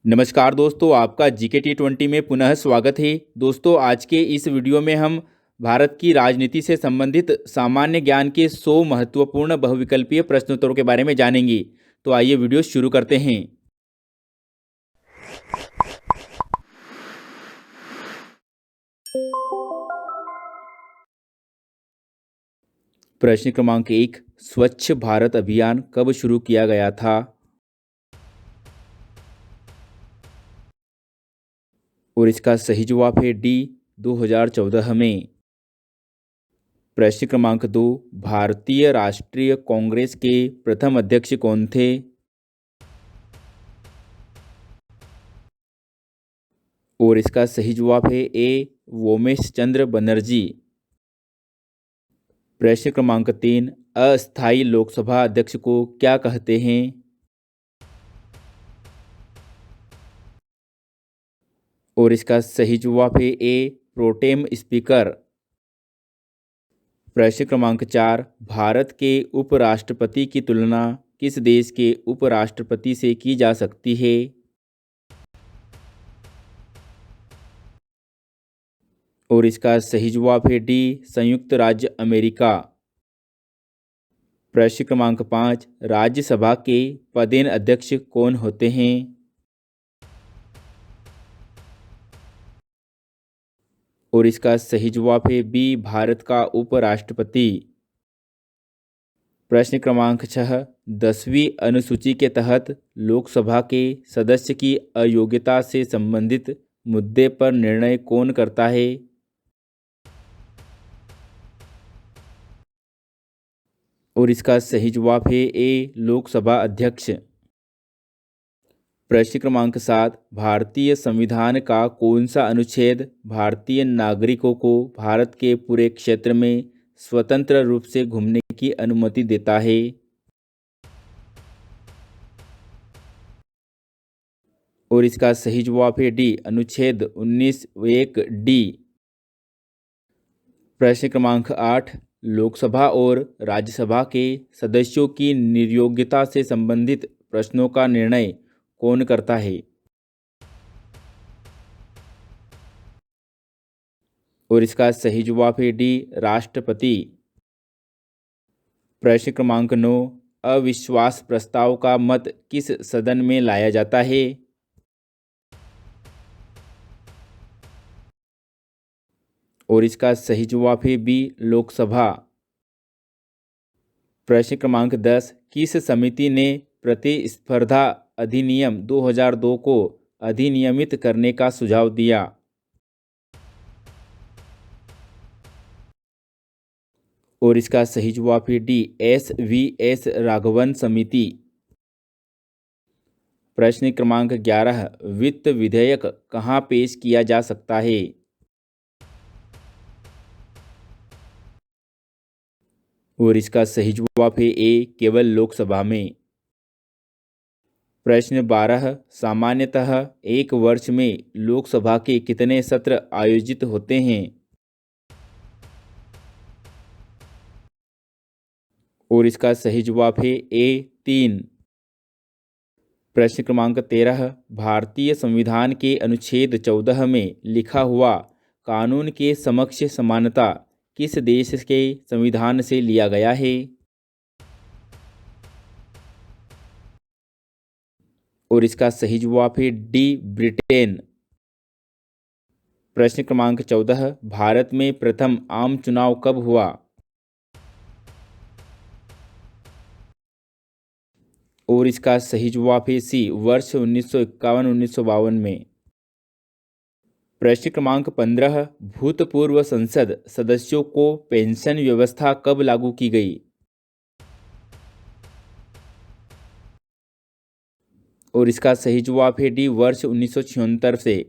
नमस्कार दोस्तों, आपका जीके T20 में पुनः स्वागत है। दोस्तों, आज के इस वीडियो में हम भारत की राजनीति से संबंधित सामान्य ज्ञान के 100 महत्वपूर्ण बहुविकल्पीय प्रश्नोत्तरों के बारे में जानेंगे। तो आइए वीडियो शुरू करते हैं। प्रश्न क्रमांक 1, स्वच्छ भारत अभियान कब शुरू किया गया था? और इसका सही जवाब है डी, 2014 में। प्रश्न क्रमांक 2, भारतीय राष्ट्रीय कांग्रेस के प्रथम अध्यक्ष कौन थे? और इसका सही जवाब है ए, वोमेश चंद्र बनर्जी। प्रश्न क्रमांक 3, अस्थायी लोकसभा अध्यक्ष को क्या कहते हैं? और इसका सही जवाब है ए, प्रोटेम स्पीकर। प्रश्न क्रमांक 4, भारत के उपराष्ट्रपति की तुलना किस देश के उपराष्ट्रपति से की जा सकती है? और इसका सही जवाब है डी, संयुक्त राज्य अमेरिका। प्रश्न क्रमांक 5, राज्यसभा के पदेन अध्यक्ष कौन होते हैं? और इसका सही जवाब है बी, भारत का उपराष्ट्रपति। प्रश्न क्रमांक 6, 10वीं अनुसूची के तहत लोकसभा के सदस्य की अयोग्यता से संबंधित मुद्दे पर निर्णय कौन करता है? और इसका सही जवाब है ए, लोकसभा अध्यक्ष। प्रश्न क्रमांक 7, भारतीय संविधान का कौन सा अनुच्छेद भारतीय नागरिकों को भारत के पूरे क्षेत्र में स्वतंत्र रूप से घूमने की अनुमति देता है? और इसका सही जवाब है डी, अनुच्छेद 19(1) डी। प्रश्न क्रमांक 8, लोकसभा और राज्यसभा के सदस्यों की निर्योग्यता से संबंधित प्रश्नों का निर्णय कौन करता है? और इसका सही जवाब है डी, राष्ट्रपति। प्रश्न क्रमांक 9, अविश्वास प्रस्ताव का मत किस सदन में लाया जाता है? और इसका सही जवाब है बी, लोकसभा। प्रश्न क्रमांक 10, किस समिति ने प्रतिस्पर्धा अधिनियम 2002 को अधिनियमित करने का सुझाव दिया? और इसका सही जवाब है डी, SVS राघवन समिति। प्रश्न क्रमांक 11, वित्त विधेयक कहाँ पेश किया जा सकता है? और इसका सही जवाब है ए, केवल लोकसभा में। प्रश्न 12, सामान्यतः एक वर्ष में लोकसभा के कितने सत्र आयोजित होते हैं? और इसका सही जवाब है ए, 3। प्रश्न क्रमांक 13, भारतीय संविधान के अनुच्छेद 14 में लिखा हुआ कानून के समक्ष समानता किस देश के संविधान से लिया गया है? और इसका सही जवाब है डी, ब्रिटेन। प्रश्न क्रमांक 14, भारत में प्रथम आम चुनाव कब हुआ? और इसका सही जवाब है सी, वर्ष 1951-1952 में। प्रश्न क्रमांक 15, भूतपूर्व संसद सदस्यों को पेंशन व्यवस्था कब लागू की गई? और इसका सही जवाब है डी, वर्ष 1976 से।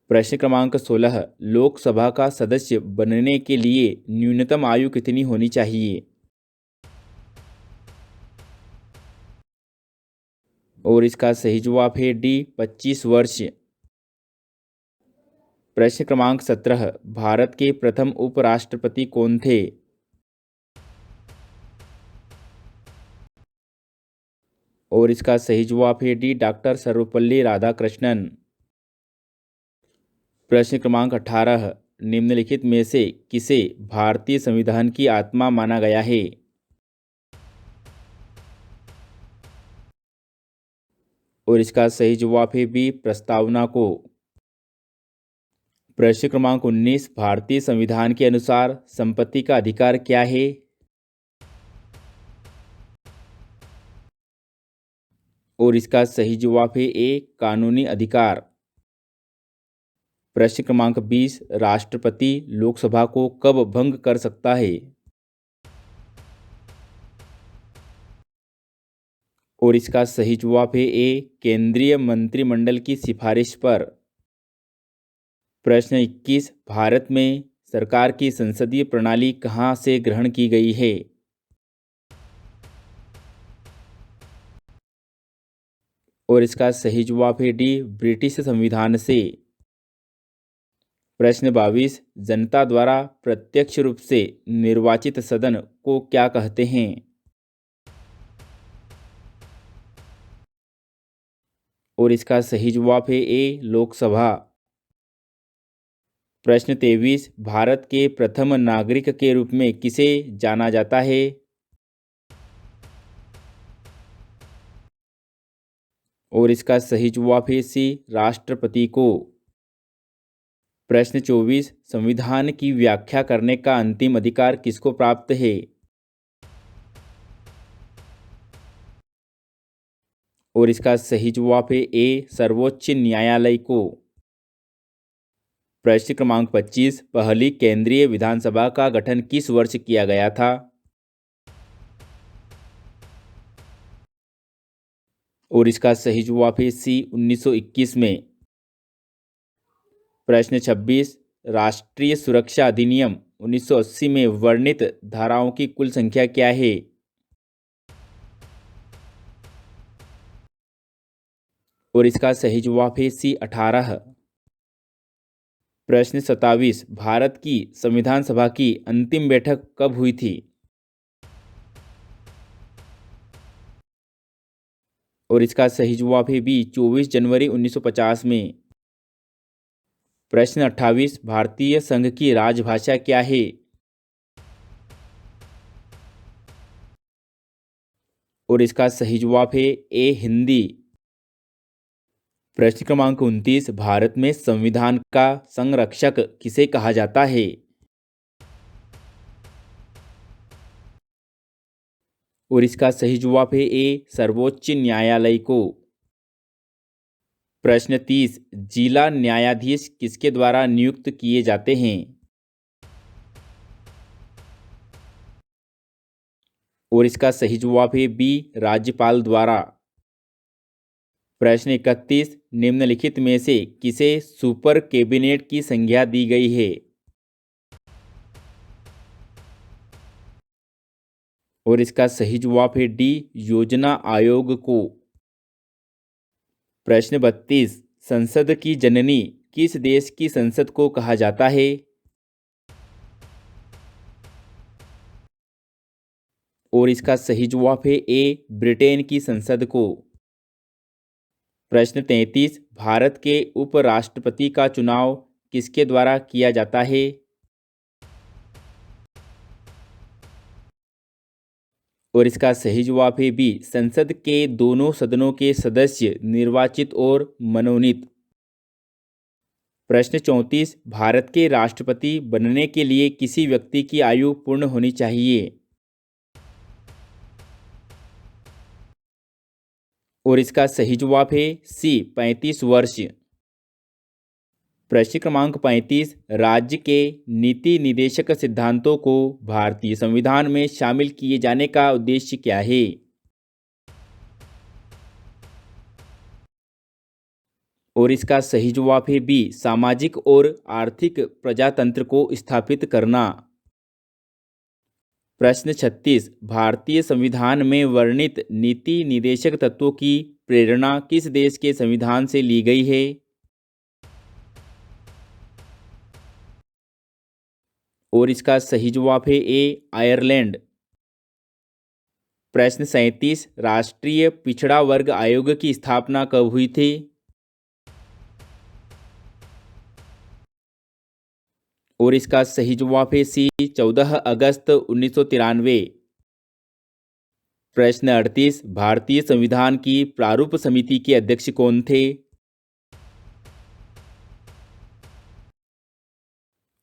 प्रश्न क्रमांक 16, लोकसभा का सदस्य बनने के लिए न्यूनतम आयु कितनी होनी चाहिए? और इसका सही जवाब है डी, 25 वर्ष। प्रश्न क्रमांक 17, भारत के प्रथम उपराष्ट्रपति कौन थे? और इसका सही जवाब है डी, डॉक्टर सर्वपल्ली राधाकृष्णन। प्रश्न क्रमांक 18, निम्नलिखित में से किसे भारतीय संविधान की आत्मा माना गया है? और इसका सही जवाब है बी, प्रस्तावना को। प्रश्न क्रमांक 19, भारतीय संविधान के अनुसार संपत्ति का अधिकार क्या है? और इसका सही जवाब है ए, कानूनी अधिकार। प्रश्न क्रमांक 20, राष्ट्रपति लोकसभा को कब भंग कर सकता है? और इसका सही जवाब है ए, केंद्रीय मंत्रिमंडल की सिफारिश पर। प्रश्न 21, भारत में सरकार की संसदीय प्रणाली कहाँ से ग्रहण की गई है? और इसका सही जवाब है डी, ब्रिटिश संविधान से। प्रश्न 22, जनता द्वारा प्रत्यक्ष रूप से निर्वाचित सदन को क्या कहते हैं? और इसका सही जवाब है ए, लोकसभा। प्रश्न 23, भारत के प्रथम नागरिक के रूप में किसे जाना जाता है? और इसका सही जवाब है सी, राष्ट्रपति को। प्रश्न 24, संविधान की व्याख्या करने का अंतिम अधिकार किसको प्राप्त है? और इसका सही जवाब है ए, सर्वोच्च न्यायालय को। प्रश्न क्रमांक 25, पहली केंद्रीय विधानसभा का गठन किस वर्ष किया गया था? और इसका सही जवाब है सी, 1921 में। प्रश्न 26, राष्ट्रीय सुरक्षा अधिनियम 1980 में वर्णित धाराओं की कुल संख्या क्या है? और इसका सही जवाब है सी, 18। प्रश्न 27, भारत की संविधान सभा की अंतिम बैठक कब हुई थी? और इसका सही जवाब है बी, 24 जनवरी 1950 में। प्रश्न 28, भारतीय संघ की राजभाषा क्या है? और इसका सही जवाब है ए, हिंदी। प्रश्न क्रमांक 29, भारत में संविधान का संरक्षक किसे कहा जाता है? और इसका सही जवाब है ए, सर्वोच्च न्यायालय को। प्रश्न 30, जिला न्यायाधीश किसके द्वारा नियुक्त किए जाते हैं? और इसका सही जवाब है बी, राज्यपाल द्वारा। प्रश्न 31, निम्नलिखित में से किसे सुपर कैबिनेट की संज्ञा दी गई है? और इसका सही जवाब है डी, योजना आयोग को। प्रश्न 32, संसद की जननी किस देश की संसद को कहा जाता है? और इसका सही जवाब है ए, ब्रिटेन की संसद को। प्रश्न 33, भारत के उपराष्ट्रपति का चुनाव किसके द्वारा किया जाता है? और इसका सही जवाब है बी, संसद के दोनों सदनों के सदस्य निर्वाचित और मनोनीत। प्रश्न 34, भारत के राष्ट्रपति बनने के लिए किसी व्यक्ति की आयु पूर्ण होनी चाहिए? और इसका सही जवाब है सी, 35 वर्ष। प्रश्न क्रमांक 35, राज्य के नीति निदेशक सिद्धांतों को भारतीय संविधान में शामिल किए जाने का उद्देश्य क्या है? और इसका सही जवाब है बी, सामाजिक और आर्थिक प्रजातंत्र को स्थापित करना। प्रश्न 36, भारतीय संविधान में वर्णित नीति निदेशक तत्वों की प्रेरणा किस देश के संविधान से ली गई है? और इसका सही जवाब है ए, आयरलैंड। प्रश्न 37, राष्ट्रीय पिछड़ा वर्ग आयोग की स्थापना कब हुई थी? और इसका सही जवाब है सी, 14 अगस्त 1993। प्रश्न 38, भारतीय संविधान की प्रारूप समिति के अध्यक्ष कौन थे?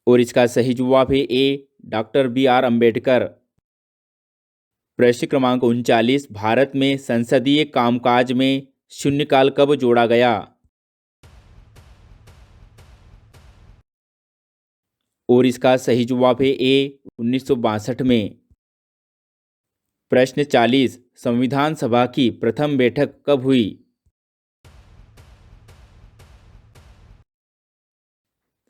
और इसका सही जवाब है ए, डॉक्टर बी आर अम्बेडकर। प्रश्न क्रमांक 39, भारत में संसदीय कामकाज में शून्यकाल कब जोड़ा गया? और इसका सही जवाब है ए, 1962 में। प्रश्न 40, संविधान सभा की प्रथम बैठक कब हुई?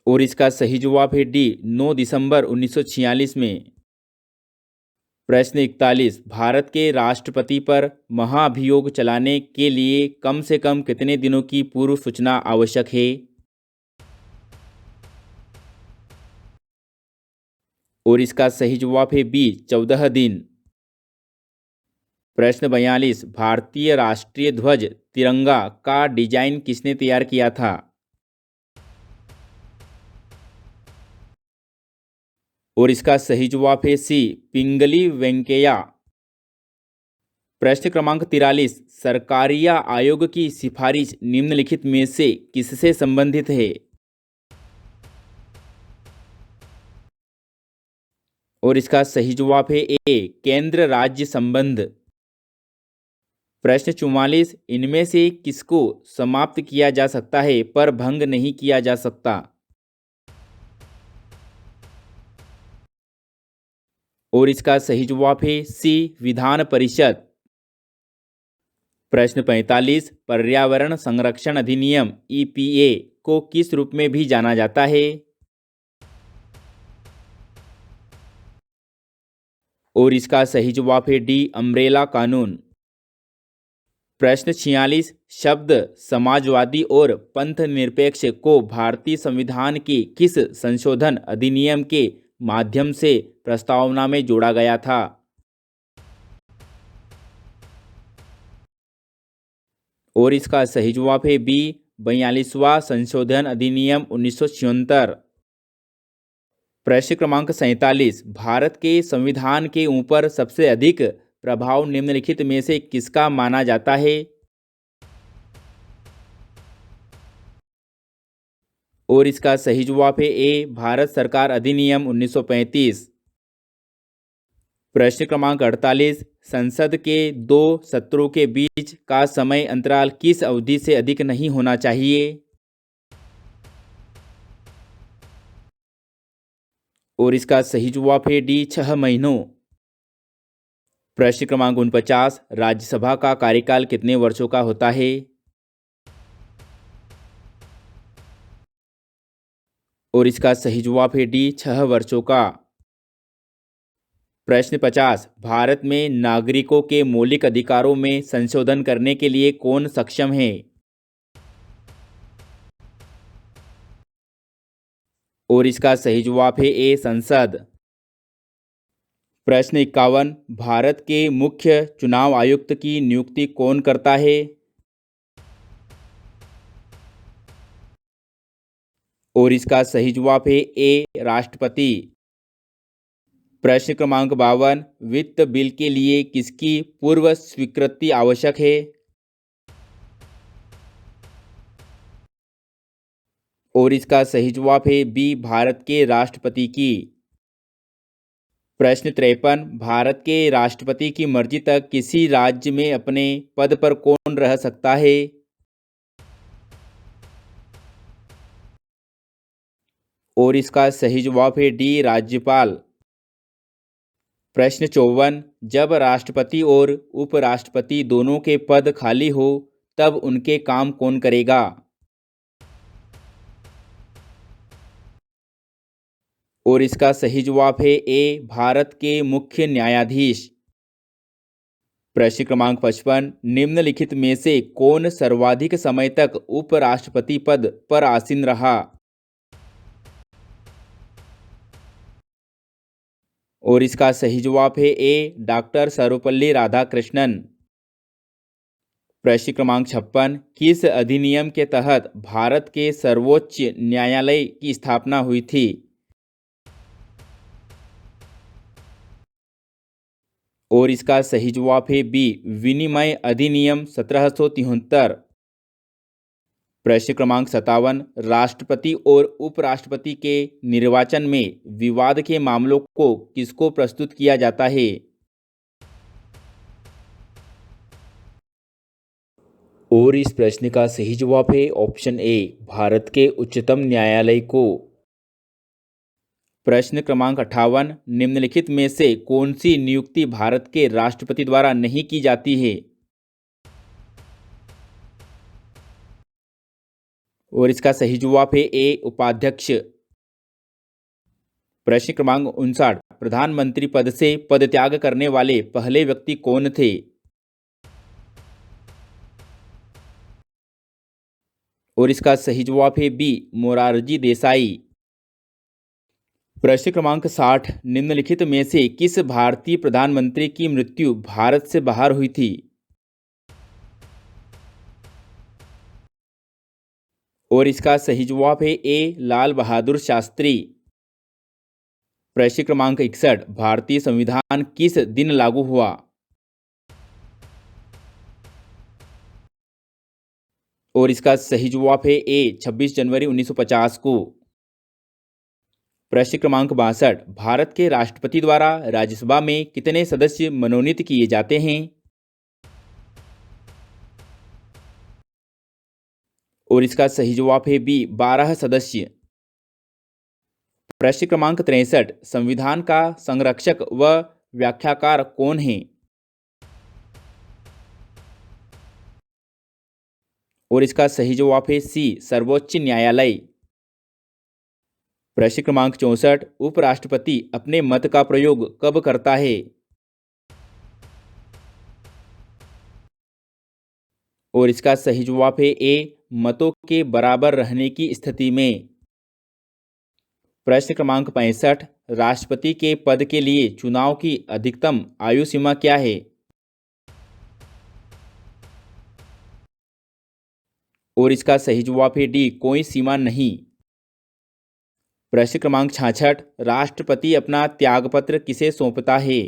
और इसका सही जवाब है डी, 9 दिसंबर 1946 में। प्रश्न 41, भारत के राष्ट्रपति पर महाभियोग चलाने के लिए कम से कम कितने दिनों की पूर्व सूचना आवश्यक है? और इसका सही जवाब है बी, 14 दिन। प्रश्न 42, भारतीय राष्ट्रीय ध्वज तिरंगा का डिजाइन किसने तैयार किया था? और इसका सही जवाब है सी, पिंगली वेंकैया। प्रश्न क्रमांक 43, सरकारिया आयोग की सिफारिश निम्नलिखित में से किससे संबंधित है? और इसका सही जवाब है ए, केंद्र राज्य संबंध। प्रश्न 44, इनमें से किसको समाप्त किया जा सकता है पर भंग नहीं किया जा सकता? और इसका सही जवाब है सी, विधान परिषद। प्रश्न 45, पर्यावरण संरक्षण अधिनियम ईपीए को किस रूप में भी जाना जाता है? और इसका सही जवाब है डी, अम्ब्रेला कानून। प्रश्न 46, शब्द समाजवादी और पंथ निरपेक्ष को भारतीय संविधान के किस संशोधन अधिनियम के माध्यम से प्रस्तावना में जोड़ा गया था? और इसका सही जवाब है बी, 42वां संशोधन अधिनियम 1976। प्रश्न क्रमांक 47, भारत के संविधान के ऊपर सबसे अधिक प्रभाव निम्नलिखित में से किसका माना जाता है? और इसका सही जवाब है ए, भारत सरकार अधिनियम 1935। प्रश्न क्रमांक 48, संसद के दो सत्रों के बीच का समय अंतराल किस अवधि से अधिक नहीं होना चाहिए? और इसका सही जवाब है डी, 6 महीनों। प्रश्न क्रमांक 49, राज्यसभा का कार्यकाल कितने वर्षों का होता है? और इसका सही जवाब है डी, 6 वर्षों का। प्रश्न 50, भारत में नागरिकों के मौलिक अधिकारों में संशोधन करने के लिए कौन सक्षम है? और इसका सही जवाब है ए, संसद। प्रश्न 51, भारत के मुख्य चुनाव आयुक्त की नियुक्ति कौन करता है? और इसका सही जवाब है ए, राष्ट्रपति। प्रश्न क्रमांक 52, वित्त बिल के लिए किसकी पूर्व स्वीकृति आवश्यक है? और इसका सही जवाब है बी, भारत के राष्ट्रपति की। प्रश्न 53, भारत के राष्ट्रपति की मर्जी तक किसी राज्य में अपने पद पर कौन रह सकता है? और इसका सही जवाब है डी, राज्यपाल। प्रश्न 54, जब राष्ट्रपति और उपराष्ट्रपति दोनों के पद खाली हो तब उनके काम कौन करेगा? और इसका सही जवाब है ए, भारत के मुख्य न्यायाधीश। प्रश्न क्रमांक 55, निम्नलिखित में से कौन सर्वाधिक समय तक उपराष्ट्रपति पद पर आसीन रहा? और इसका सही जवाब है ए डॉक्टर सर्वपल्ली राधाकृष्णन। प्रश्न क्रमांक 56 किस अधिनियम के तहत भारत के सर्वोच्च न्यायालय की स्थापना हुई थी? और इसका सही जवाब है बी विनिमय अधिनियम 1773। प्रश्न क्रमांक 57 राष्ट्रपति और उपराष्ट्रपति के निर्वाचन में विवाद के मामलों को किसको प्रस्तुत किया जाता है? और इस प्रश्न का सही जवाब है ऑप्शन ए भारत के उच्चतम न्यायालय को। प्रश्न क्रमांक 58 निम्नलिखित में से कौन सी नियुक्ति भारत के राष्ट्रपति द्वारा नहीं की जाती है? और इसका सही जवाब है ए उपाध्यक्ष। प्रश्न क्रमांक 59 प्रधानमंत्री पद से पदत्याग करने वाले पहले व्यक्ति कौन थे? और इसका सही जवाब है बी मोरारजी देसाई। प्रश्न क्रमांक 60 निम्नलिखित में से किस भारतीय प्रधानमंत्री की मृत्यु भारत से बाहर हुई थी? और इसका सही जवाब है ए लाल बहादुर शास्त्री। प्रश्न क्रमांक 61 भारतीय संविधान किस दिन लागू हुआ? और इसका सही जवाब है ए 26 जनवरी 1950 को। प्रश्न क्रमांक 62 भारत के राष्ट्रपति द्वारा राज्यसभा में कितने सदस्य मनोनीत किए जाते हैं? और इसका सही जवाब है बी 12 सदस्य। प्रश्न क्रमांक 63 संविधान का संरक्षक व व्याख्याकार कौन है? और इसका सही जवाब है सी सर्वोच्च न्यायालय। प्रश्न क्रमांक 64 उपराष्ट्रपति अपने मत का प्रयोग कब करता है? और इसका सही जवाब है ए मतों के बराबर रहने की स्थिति में। प्रश्न क्रमांक 65 राष्ट्रपति के पद के लिए चुनाव की अधिकतम आयु सीमा क्या है? और इसका सही जवाब है डी कोई सीमा नहीं। प्रश्न क्रमांक 66 राष्ट्रपति अपना त्यागपत्र किसे सौंपता है?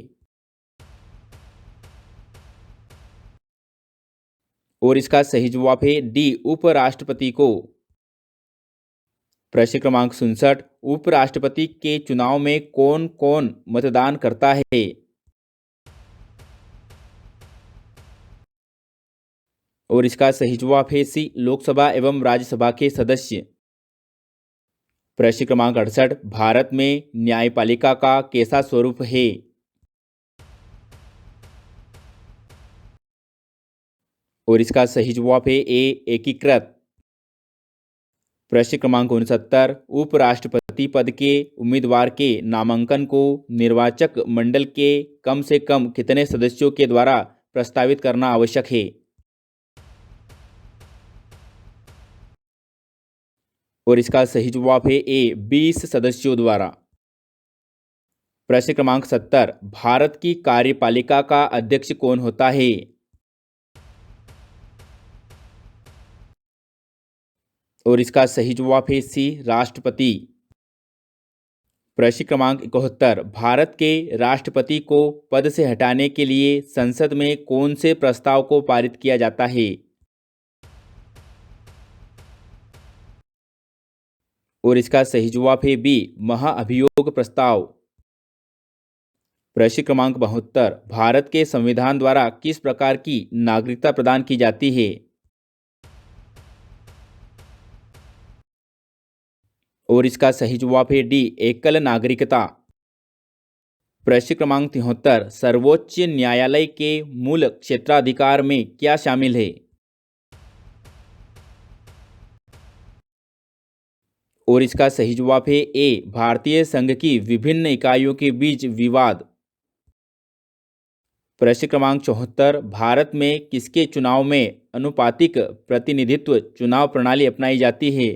और इसका सही जवाब है डी उपराष्ट्रपति को। प्रश्न क्रमांक 67 उपराष्ट्रपति के चुनाव में कौन कौन मतदान करता है? और इसका सही जवाब है सी लोकसभा एवं राज्यसभा के सदस्य। प्रश्न क्रमांक 68 भारत में न्यायपालिका का कैसा स्वरूप है? और इसका सही जवाब है ए एकीकृत। प्रश्न क्रमांक 69 उपराष्ट्रपति पद के उम्मीदवार के नामांकन को निर्वाचक मंडल के कम से कम कितने सदस्यों के द्वारा प्रस्तावित करना आवश्यक है? और इसका सही जवाब है ए 20 सदस्यों द्वारा। प्रश्न क्रमांक 70 भारत की कार्यपालिका का अध्यक्ष कौन होता है? और इसका सही जवाब है सी राष्ट्रपति। प्रश्न क्रमांक 71 भारत के राष्ट्रपति को पद से हटाने के लिए संसद में कौन से प्रस्ताव को पारित किया जाता है? और इसका सही जवाब है बी महाअभियोग प्रस्ताव। प्रश्न क्रमांक 72 भारत के संविधान द्वारा किस प्रकार की नागरिकता प्रदान की जाती है? और इसका सही जवाब है डी एकल नागरिकता। प्रश्न क्रमांक 73 सर्वोच्च न्यायालय के मूल क्षेत्राधिकार में क्या शामिल है? और इसका सही जवाब है ए भारतीय संघ की विभिन्न इकाइयों के बीच विवाद। प्रश्न क्रमांक 74 भारत में किसके चुनाव में अनुपातिक प्रतिनिधित्व चुनाव प्रणाली अपनाई जाती है?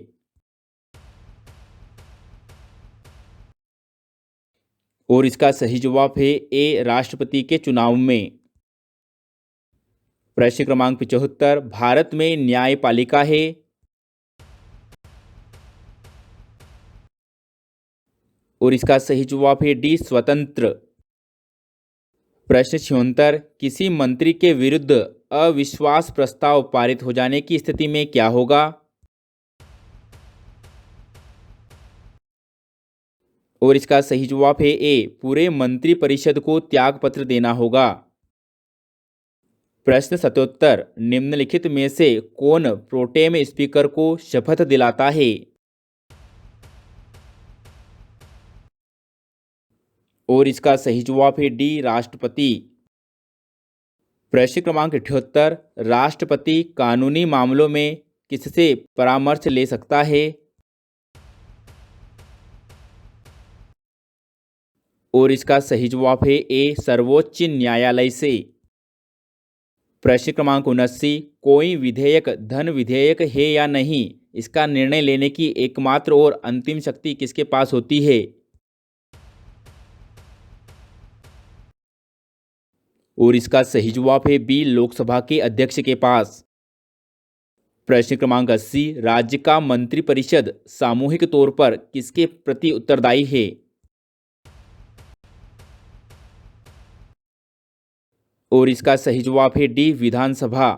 और इसका सही जवाब है ए, राष्ट्रपति के चुनाव में। प्रश्न क्रमांक 75, भारत में न्यायपालिका है। और इसका सही जवाब है डी, स्वतंत्र। प्रश्न 76, किसी मंत्री के विरुद्ध अविश्वास प्रस्ताव पारित हो जाने की स्थिति में क्या होगा? और इसका सही जवाब है ए, पूरे मंत्रिपरिषद को त्यागपत्र देना होगा। प्रश्न 77, निम्नलिखित में से कौन प्रोटेम स्पीकर को शपथ दिलाता है? और इसका सही जवाब है डी, राष्ट्रपति। प्रश्न क्रमांक 78, राष्ट्रपति कानूनी मामलों में किससे परामर्श ले सकता है? और इसका सही जवाब है ए, सर्वोच्च न्यायालय से। प्रश्न क्रमांक 79, कोई विधेयक धन विधेयक है या नहीं, इसका निर्णय लेने की एकमात्र और अंतिम शक्ति किसके पास होती है? और इसका सही जवाब है बी, लोकसभा के अध्यक्ष के पास। प्रश्न क्रमांक 80, राज्य का मंत्रिपरिषद सामूहिक तौर पर किसके प्रति उत्तरदायी है? और इसका सही जवाब है डी, विधानसभा।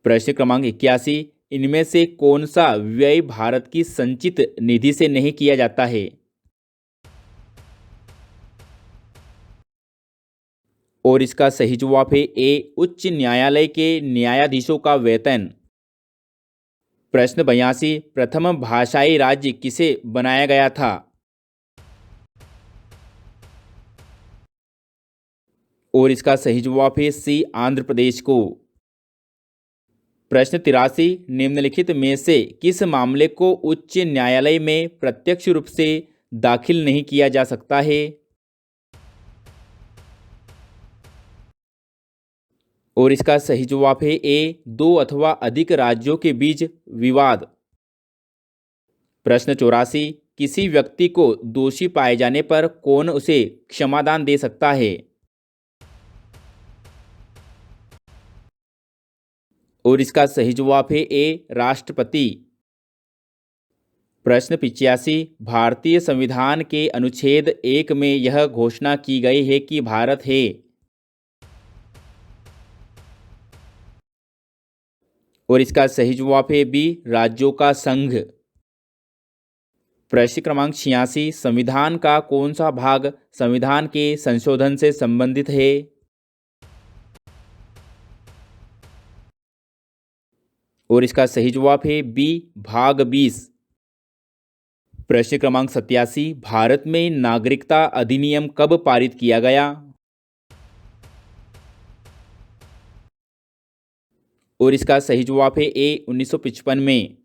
प्रश्न क्रमांक 81, इनमें से कौन सा व्यय भारत की संचित निधि से नहीं किया जाता है? और इसका सही जवाब है ए, उच्च न्यायालय के न्यायाधीशों का वेतन। प्रश्न 82, प्रथम भाषाई राज्य किसे बनाया गया था? और इसका सही जवाब है सी, आंध्र प्रदेश को। प्रश्न 83, निम्नलिखित में से किस मामले को उच्च न्यायालय में प्रत्यक्ष रूप से दाखिल नहीं किया जा सकता है? और इसका सही जवाब है ए, दो अथवा अधिक राज्यों के बीच विवाद। प्रश्न 84, किसी व्यक्ति को दोषी पाए जाने पर कौन उसे क्षमादान दे सकता है? और इसका सही जवाब है ए, राष्ट्रपति। प्रश्न 85, भारतीय संविधान के अनुच्छेद 1 में यह घोषणा की गई है कि भारत है। और इसका सही जवाब है बी, राज्यों का संघ। प्रश्न क्रमांक 86, संविधान का कौन सा भाग संविधान के संशोधन से संबंधित है? और इसका सही जवाब है बी, भाग 20। प्रश्न क्रमांक 87, भारत में नागरिकता अधिनियम कब पारित किया गया? और इसका सही जवाब है ए, 1955 में।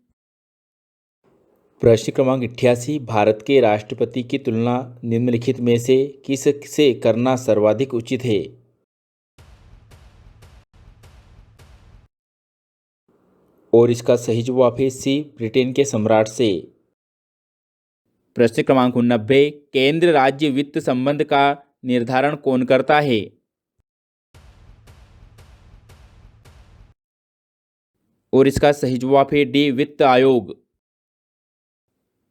प्रश्न क्रमांक 88, भारत के राष्ट्रपति की तुलना निम्नलिखित में से किस से करना सर्वाधिक उचित है? और इसका सही जवाब है सी, ब्रिटेन के सम्राट से। प्रश्न क्रमांक 90, केंद्र राज्य वित्त संबंध का निर्धारण कौन करता है? और इसका सही जवाब है डी, वित्त आयोग।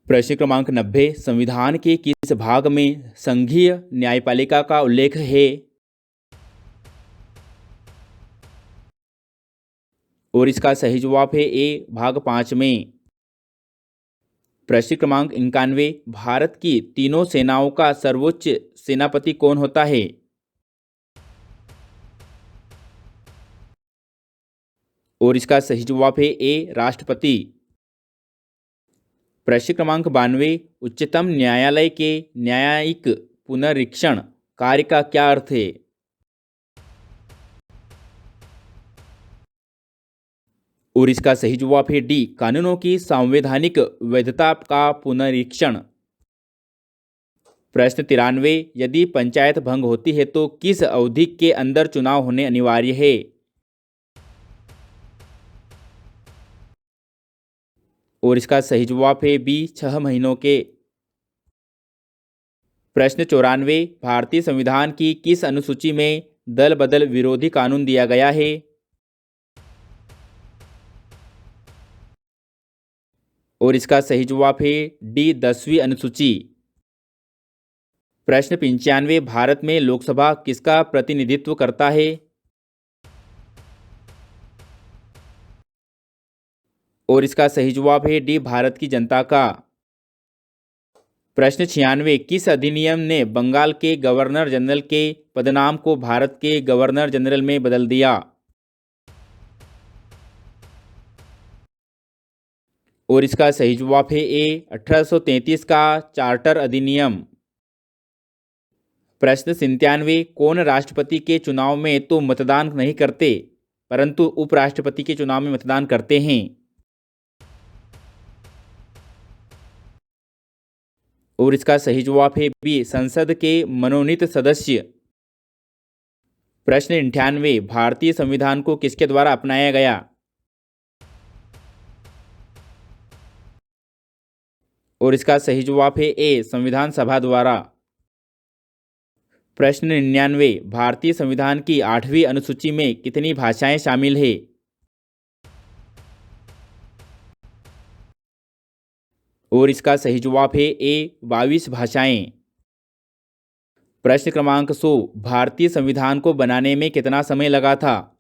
प्रश्न क्रमांक 90, संविधान के किस भाग में संघीय न्यायपालिका का उल्लेख है? और इसका सही जवाब है ए, भाग 5 में। प्रश्न क्रमांक 91, भारत की तीनों सेनाओं का सर्वोच्च सेनापति कौन होता है? और इसका सही जवाब है ए, राष्ट्रपति। प्रश्न क्रमांक 92, उच्चतम न्यायालय के न्यायिक पुनरीक्षण कार्य का क्या अर्थ है? और इसका सही जवाब है डी, कानूनों की संवैधानिक वैधता का पुनरीक्षण। प्रश्न 93, यदि पंचायत भंग होती है तो किस अवधि के अंदर चुनाव होने अनिवार्य है? और इसका सही जवाब है बी, 6 महीनों के। प्रश्न 94, भारतीय संविधान की किस अनुसूची में दल बदल विरोधी कानून दिया गया है? और इसका सही जवाब है डी, 10वीं अनुसूची। प्रश्न 95, भारत में लोकसभा किसका प्रतिनिधित्व करता है? और इसका सही जवाब है डी, भारत की जनता का। प्रश्न 96, किस अधिनियम ने बंगाल के गवर्नर जनरल के पदनाम को भारत के गवर्नर जनरल में बदल दिया? और इसका सही जवाब है ए, 1833 का चार्टर अधिनियम। प्रश्न 97, कौन राष्ट्रपति के चुनाव में तो मतदान नहीं करते परंतु उपराष्ट्रपति के चुनाव में मतदान करते हैं? और इसका सही जवाब है बी, संसद के मनोनीत सदस्य। प्रश्न 98, भारतीय संविधान को किसके द्वारा अपनाया गया? और इसका सही जवाब है ए, संविधान सभा द्वारा। प्रश्न 99, भारतीय संविधान की 8वीं अनुसूची में कितनी भाषाएं शामिल है? और इसका सही जवाब है ए, 22 भाषाएं। प्रश्न क्रमांक 100, भारतीय संविधान को बनाने में कितना समय लगा था?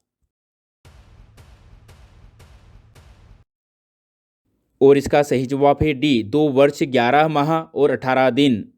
और इसका सही जवाब है डी, 2 वर्ष 11 माह और 18 दिन।